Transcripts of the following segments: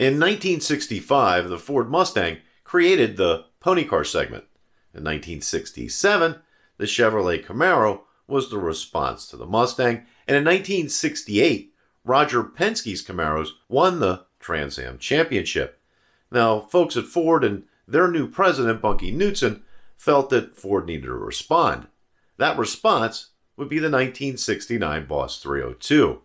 In 1965, the Ford Mustang created the pony car segment. In 1967, the Chevrolet Camaro was the response to the Mustang, and in 1968, Roger Penske's Camaros won the Trans Am Championship. Now, folks at Ford and their new president, Bunky Knudsen, felt that Ford needed to respond. That response would be the 1969 Boss 302.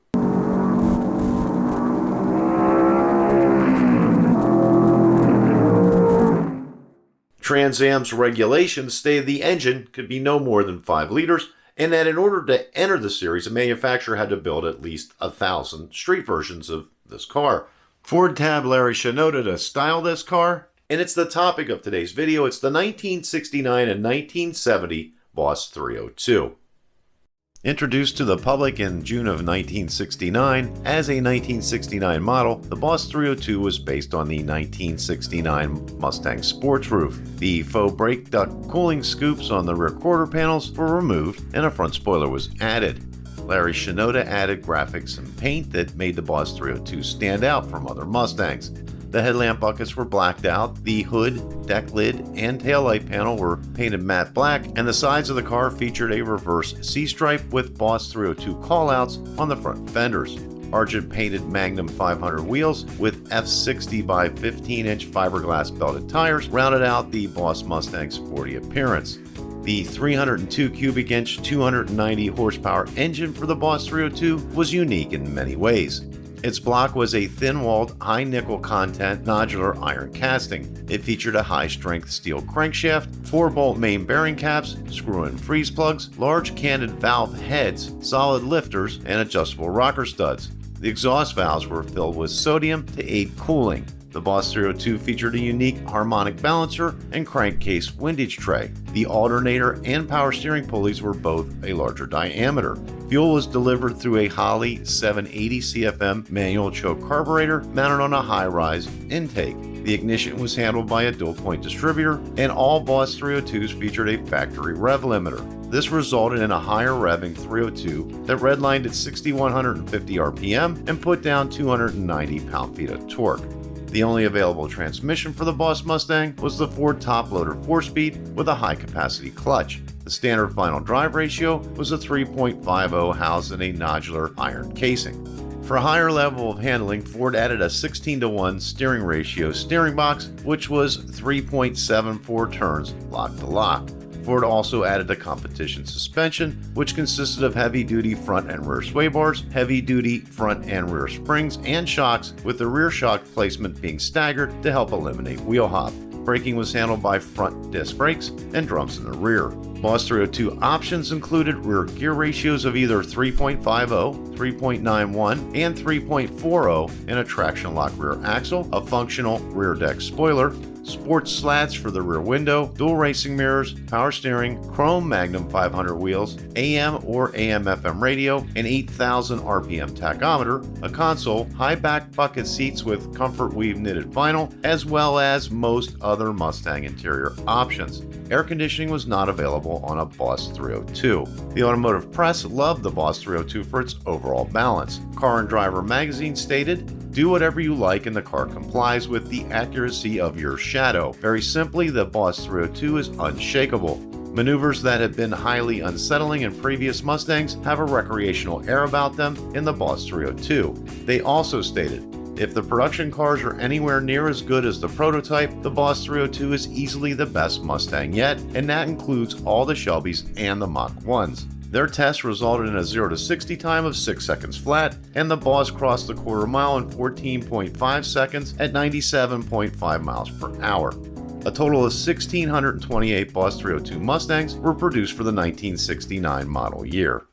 Trans Am's regulations stated the engine could be no more than 5 liters, and that in order to enter the series, a manufacturer had to build at least 1,000 street versions of this car. Ford tabbed Larry Shinoda to style this car, and it's the topic of today's video. It's the 1969 and 1970 Boss 302. Introduced to the public in June of 1969 as a 1969 model, the Boss 302 was based on the 1969 Mustang Sports Roof. The faux brake duct cooling scoops on the rear quarter panels were removed and a front spoiler was added. Larry Shinoda added graphics and paint that made the Boss 302 stand out from other Mustangs. The headlamp buckets were blacked out, the hood, deck lid, and taillight panel were painted matte black, and the sides of the car featured a reverse C-stripe with Boss 302 callouts on the front fenders. Argent painted Magnum 500 wheels with F60 by 15-inch fiberglass belted tires rounded out the Boss Mustang's sporty appearance. The 302 cubic inch 290 horsepower engine for the Boss 302 was unique in many ways. Its block was a thin-walled, high-nickel content nodular iron casting. It featured a high-strength steel crankshaft, 4-bolt main bearing caps, screw-in freeze plugs, large canted valve heads, solid lifters, and adjustable rocker studs. The exhaust valves were filled with sodium to aid cooling. The Boss 302 featured a unique harmonic balancer and crankcase windage tray. The alternator and power steering pulleys were both a larger diameter. Fuel was delivered through a Holley 780 CFM manual choke carburetor mounted on a high-rise intake. The ignition was handled by a dual-point distributor, and all Boss 302s featured a factory rev limiter. This resulted in a higher revving 302 that redlined at 6,150 RPM and put down 290 pound-feet of torque. The only available transmission for the Boss Mustang was the Ford top-loader 4-speed with a high-capacity clutch. The standard final drive ratio was a 3.50 housed in a nodular iron casing. For a higher level of handling, Ford added a 16:1 steering ratio steering box, which was 3.74 turns lock to lock. Ford also added a competition suspension, which consisted of heavy-duty front and rear sway bars, heavy-duty front and rear springs, and shocks, with the rear shock placement being staggered to help eliminate wheel hop. Braking was handled by front disc brakes and drums in the rear. Boss 302 options included rear gear ratios of either 3.50, 3.91, and 3.40, and a traction lock rear axle, a functional rear deck spoiler, sports slats for the rear window, dual racing mirrors, power steering, chrome Magnum 500 wheels, AM or AM/FM radio, an 8,000 RPM tachometer, a console, high back bucket seats with comfort weave knitted vinyl, as well as most other Mustang interior options. Air conditioning was not available on a Boss 302. The Automotive Press loved the Boss 302 for its overall balance. Car and Driver magazine stated, "Do whatever you like and the car complies with the accuracy of your shadow. Very simply, the Boss 302 is unshakable. Maneuvers that have been highly unsettling in previous Mustangs have a recreational air about them in the Boss 302. They also stated, if the production cars are anywhere near as good as the prototype, the Boss 302 is easily the best Mustang yet, and that includes all the Shelbys and the Mach 1s. Their test resulted in a 0 to 60 time of 6 seconds flat, and the Boss crossed the quarter mile in 14.5 seconds at 97.5 miles per hour. A total of 1,628 Boss 302 Mustangs were produced for the 1969 model year.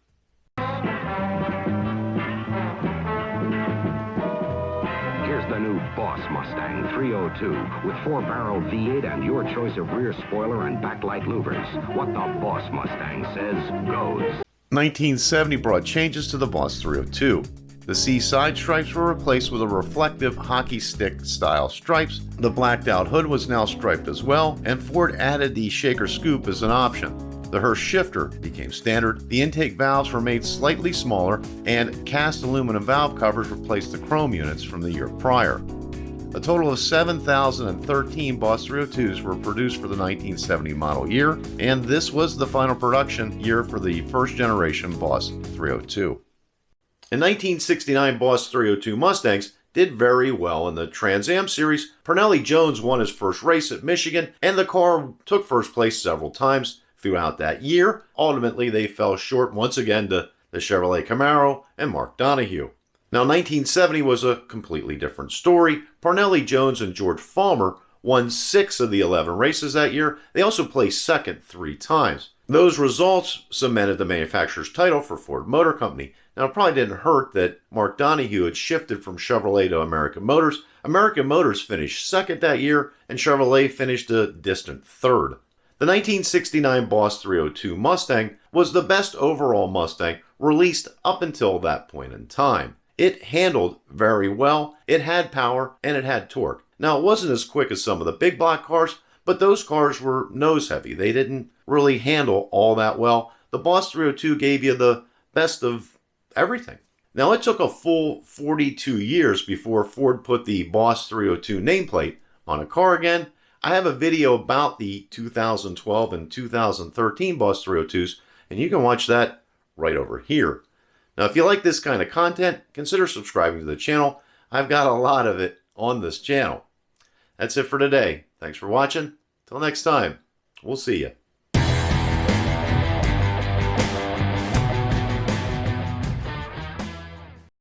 Here's the new Boss Mustang 302 with 4-barrel V8 and your choice of rear spoiler and backlight louvers. What the Boss Mustang says goes. 1970 brought changes to the Boss 302. The C side stripes were replaced with a reflective hockey stick style stripes. The blacked out hood was now striped as well, and Ford added the shaker scoop as an option. The Hurst shifter became standard, the intake valves were made slightly smaller, and cast aluminum valve covers replaced the chrome units from the year prior. A total of 7,013 Boss 302s were produced for the 1970 model year, and this was the final production year for the first generation Boss 302. In 1969, Boss 302 Mustangs did very well in the Trans Am series. Parnelli Jones won his first race at Michigan, and the car took first place several times throughout that year. Ultimately, they fell short once again to the Chevrolet Camaro and Mark Donohue. Now, 1970 was a completely different story. Parnelli Jones and George Follmer won 6 of the 11 races that year. They also placed second 3 times. Those results cemented the manufacturer's title for Ford Motor Company. Now, it probably didn't hurt that Mark Donohue had shifted from Chevrolet to American Motors. American Motors finished second that year, and Chevrolet finished a distant third. The 1969 Boss 302 Mustang was the best overall Mustang released up until that point in time. It handled very well, it had power, and it had torque. Now, it wasn't as quick as some of the big block cars, but those cars were nose heavy. They didn't really handle all that well. The Boss 302 gave you the best of everything. Now, it took a full 42 years before Ford put the Boss 302 nameplate on a car again. I have a video about the 2012 and 2013 Boss 302s, and you can watch that right over here. Now, if you like this kind of content, consider subscribing to the channel. I've got a lot of it on this channel. That's it for today. Thanks for watching. Till next time, we'll see you.